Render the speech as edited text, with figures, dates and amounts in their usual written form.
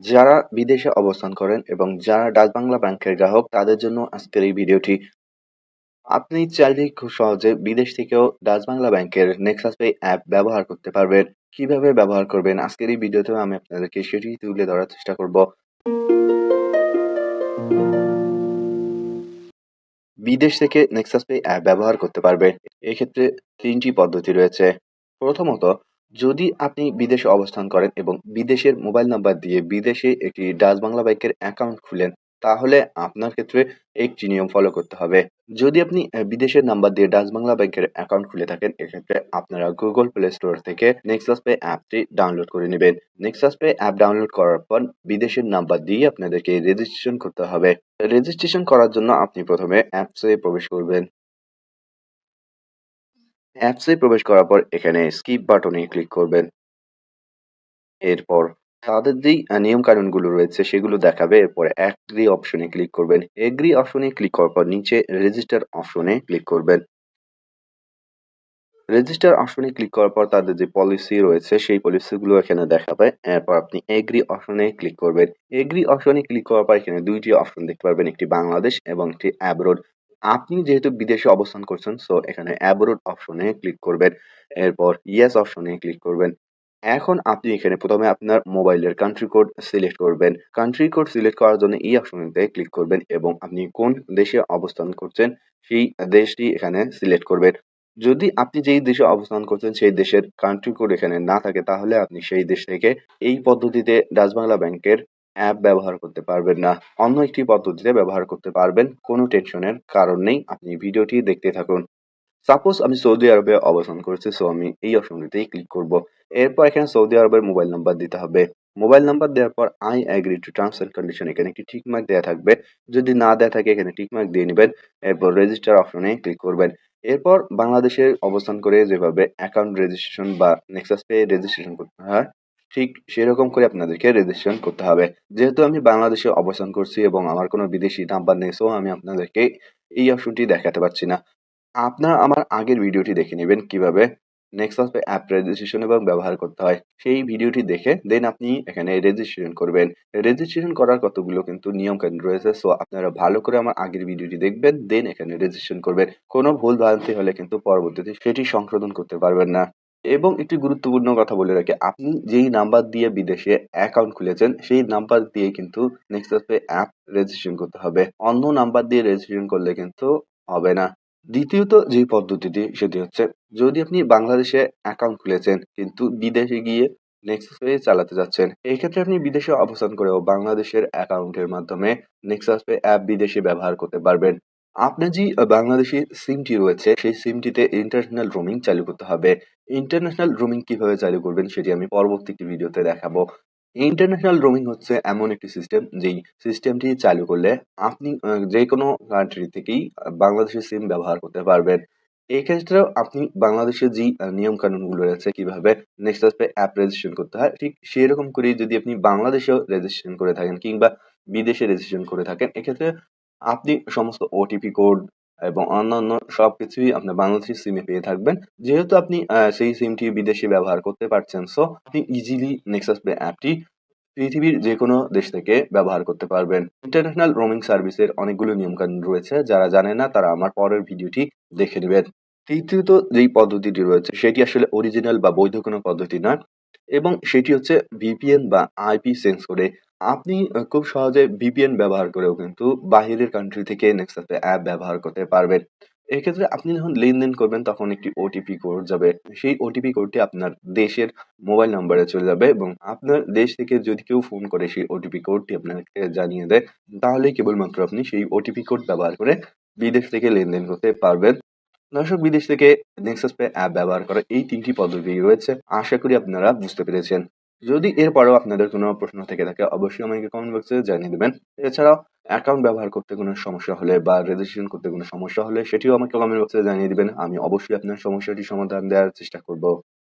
যারা বিদেশে অবস্থান করেন এবং যারা ডাচ বাংলা ব্যাংকের গ্রাহক তাদের জন্য আজকের এই ভিডিওটি। আপনি চাইলেই খুব সহজে বিদেশ থেকেও ডাচ বাংলা ব্যাংকের নেক্সাস পে অ্যাপ ব্যবহার করতে পারবেন। কিভাবে ব্যবহার করবেন আজকের এই ভিডিওতেও আমি আপনাদেরকে সেটি তুলে ধরার চেষ্টা করব। বিদেশ থেকে নেক্সাস পে অ্যাপ ব্যবহার করতে পারবে এক্ষেত্রে তিনটি পদ্ধতি রয়েছে। প্রথমত, যদি আপনি বিদেশে অবস্থান করেন এবং বিদেশের মোবাইল নাম্বার দিয়ে বিদেশে একটি ডাচ বাংলা ব্যাংকের অ্যাকাউন্ট খুলেন, তাহলে আপনার ক্ষেত্রে একটি নিয়ম ফলো করতে হবে। যদি আপনি বিদেশের নাম্বার দিয়ে ডাচ বাংলা ব্যাংকের অ্যাকাউন্ট খুলে থাকেন, এক্ষেত্রে আপনারা গুগল প্লে স্টোর থেকে নেক্সাস পে অ্যাপটি ডাউনলোড করে নেবেন। নেক্সাস পে অ্যাপ ডাউনলোড করার পর বিদেশের নাম্বার দিয়ে আপনাদেরকে রেজিস্ট্রেশন করতে হবে। রেজিস্ট্রেশন করার জন্য আপনি প্রথমে অ্যাপসে প্রবেশ করবেন। অ্যাপসে প্রবেশ করার পর এখানে স্কিপ বাটনে ক্লিক করবেন। এরপর তাদের যেই নিয়ম কানুনগুলো রয়েছে সেগুলো দেখাবে। এরপরে এগ্রি অপশনে ক্লিক করবেন। এগ্রি অপশনে ক্লিক করার পর নিচে রেজিস্টার অপশনে ক্লিক করবেন। রেজিস্টার অপশনে ক্লিক করার পর তাদের যে পলিসি রয়েছে সেই পলিসিগুলো এখানে দেখাবে। এরপর আপনি এগ্রি অপশনে ক্লিক করবেন। এগ্রি অপশনে ক্লিক করার পর এখানে দুইটি অপশন দেখতে পারবেন, একটি বাংলাদেশ এবং একটি অ্যাব্রোড। আপনি যেহেতু বিদেশে অবস্থান করছেন, সো এখানে অ্যাব্রোড অপশনে ক্লিক করবেন। এরপর ইয়েস অপশনে ক্লিক করবেন। এখন আপনি এখানে প্রথমে আপনার মোবাইলের কান্ট্রি কোড সিলেক্ট করবেন। কান্ট্রি কোড সিলেক্ট করার জন্য এই অপশনটিতে ক্লিক করবেন এবং আপনি কোন দেশে অবস্থান করছেন সেই দেশটি এখানে সিলেক্ট করবেন। যদি আপনি যেই দেশে অবস্থান করছেন সেই দেশের কান্ট্রি কোড এখানে না থাকে, তাহলে আপনি সেই দেশ থেকে এই পদ্ধতিতে ডাচ বাংলা ব্যাংকের অ্যাপ ব্যবহার করতে পারবেন না। অন্য একটি পদ্ধতিতে ব্যবহার করতে পারবেন। কোনো টেনশনের কারণ নেই। আপনি ভিডিওটি দেখতে থাকুন। সাপোজ আমি সৌদি আরবে অবস্থান করছি, সো আমি এই অপশনটিতেই ক্লিক করব। এরপর এখানে সৌদি আরবের মোবাইল নাম্বার দিতে হবে। মোবাইল নাম্বার দেওয়ার পর I agree to terms and condition এখানে একটি টিক মার্ক দেওয়া থাকবে। যদি না দেওয়া থাকে এখানে টিক মার্ক দিয়ে নেবেন। এরপর রেজিস্টার অপশনে ক্লিক করবেন। এরপর বাংলাদেশে অবস্থান করে যেভাবে অ্যাকাউন্ট রেজিস্ট্রেশন বা নেক্সাস পে রেজিস্ট্রেশন করতে হয়, ঠিক সেরকম করে আপনাদেরকে রেজিস্ট্রেশন করতে হবে। যেহেতু আমি বাংলাদেশে অবস্থান করছি এবং আমার কোনো বিদেশি নাম্বার নেই, সো আমি আপনাদেরকে এই অপশনটি দেখাতে পারছি না। আপনারা আমার আগের ভিডিওটি দেখে নেবেন কিভাবে নেক্সাস অ্যাপ রেজিস্ট্রেশন এবং ব্যবহার করতে হয়। সেই ভিডিওটি দেখে দেন আপনি এখানে রেজিস্ট্রেশন করবেন। রেজিস্ট্রেশন করার কতগুলো কিন্তু নিয়ম কানুন রয়েছে। সো আপনারা ভালো করে আমার আগের ভিডিওটি দেখবেন, দেন এখানে রেজিস্ট্রেশন করবেন। কোনো ভুল ভ্রান্তি হলে কিন্তু পরবর্তীতে সেটি সংশোধন করতে পারবেন না। এবং একটি গুরুত্বপূর্ণ কথা বলে রাখি, আপনি যেই নাম্বার দিয়ে বিদেশে অ্যাকাউন্ট খুলেছেন সেই নাম্বার দিয়ে কিন্তু নেক্সাস পে অ্যাপ রেজিস্ট্রেশন করতে হবে। অন্য নাম্বার দিয়ে রেজিস্ট্রেশন করলে কিন্তু হবে না। দ্বিতীয়ত যে পদ্ধতিটি সেটি হচ্ছে, যদি আপনি বাংলাদেশে অ্যাকাউন্ট খুলেছেন কিন্তু বিদেশে গিয়ে নেক্সাস পে চালাতে যাচ্ছেন, এই ক্ষেত্রে আপনি বিদেশে অবস্থান করেও বাংলাদেশের অ্যাকাউন্টের মাধ্যমে নেক্সাস পে অ্যাপ বিদেশে ব্যবহার করতে পারবেন। আপনার যে বাংলাদেশি সিমটি রয়েছে সেই সিমটিতে ইন্টারন্যাশনাল রোমিং চালু করতে হবে। ইন্টারন্যাশনাল রোমিং কিভাবে চালু করবেন সেটি আমি পরবর্তী একটি ভিডিওতে দেখাবো। ইন্টারন্যাশনাল রোমিং হচ্ছে এমন একটি সিস্টেম যেই সিস্টেমটি চালু করলে আপনি যে কোনো কান্ট্রি থেকেই বাংলাদেশের সিম ব্যবহার করতে পারবেন। এই ক্ষেত্রেও আপনি বাংলাদেশের যেই নিয়ম কানুনগুলো রয়েছে কিভাবে নেক্সাস পে অ্যাপ রেজিস্ট্রেশন করতে হয়, ঠিক সেরকম করেই যদি আপনি বাংলাদেশেও রেজিস্ট্রেশন করে থাকেন কিংবা বিদেশে রেজিস্ট্রেশন করে থাকেন, এক্ষেত্রে আপনি সমস্ত ওটিপি কোড এবং অন্যান্য সবকিছুই আপনার বাংলাদেশি সিমে পেয়ে থাকবেন। যেহেতু আপনি সেই সিমটি বিদেশে ব্যবহার করতে পারছেন, সো আপনি ইজিলি নেক্সাস পে অ্যাপটি পৃথিবীর যেকোনো দেশ থেকে ব্যবহার করতে পারবেন। ইন্টারন্যাশনাল রোমিং সার্ভিসের অনেকগুলো নিয়মকানুন রয়েছে, যারা জানে না তারা আমার পরের ভিডিওটি দেখে নেবেন। তৃতীয়ত যেই পদ্ধতিটি রয়েছে সেটি আসলে অরিজিনাল বা বৈধ কোনো পদ্ধতি নয়, এবং সেটি হচ্ছে ভিপিএন বা আইপি চেঞ্জ করে আপনি খুব সহজে ভিপিএন ব্যবহার করেও কিন্তু বাহিরের কান্ট্রি থেকে নেক্সাস অ্যাপ ব্যবহার করতে পারবেন। এক্ষেত্রে আপনি যখন লেনদেন করবেন তখন একটি ওটিপি কোড যাবে। সেই ওটিপি কোডটি আপনার দেশের মোবাইল নাম্বারে চলে যাবে এবং আপনার দেশ থেকে যদি কেউ ফোন করে সেই ওটিপি কোডটি আপনাকে জানিয়ে দেয়, তাহলেই কেবলমাত্র আপনি সেই ওটিপি কোড ব্যবহার করে বিদেশ থেকে লেনদেন করতে পারবেন। দর্শক, বিদেশ থেকে নেক্সাস পে অ্যাপ ব্যবহার করার এই তিনটি পদ্ধতি রয়েছে। আশা করি আপনারা বুঝতে পেরেছেন। যদি এরপরেও আপনাদের কোনো প্রশ্ন থেকে থাকে অবশ্যই আমাকে কমেন্ট বক্সে জানিয়ে দেবেন। এছাড়াও অ্যাকাউন্ট ব্যবহার করতে কোনো সমস্যা হলে বা রেজিস্ট্রেশন করতে কোনো সমস্যা হলে সেটিও আমাকে কমেন্ট বক্সে জানিয়ে দিবেন। আমি অবশ্যই আপনার সমস্যাটি সমাধান দেওয়ার চেষ্টা করব।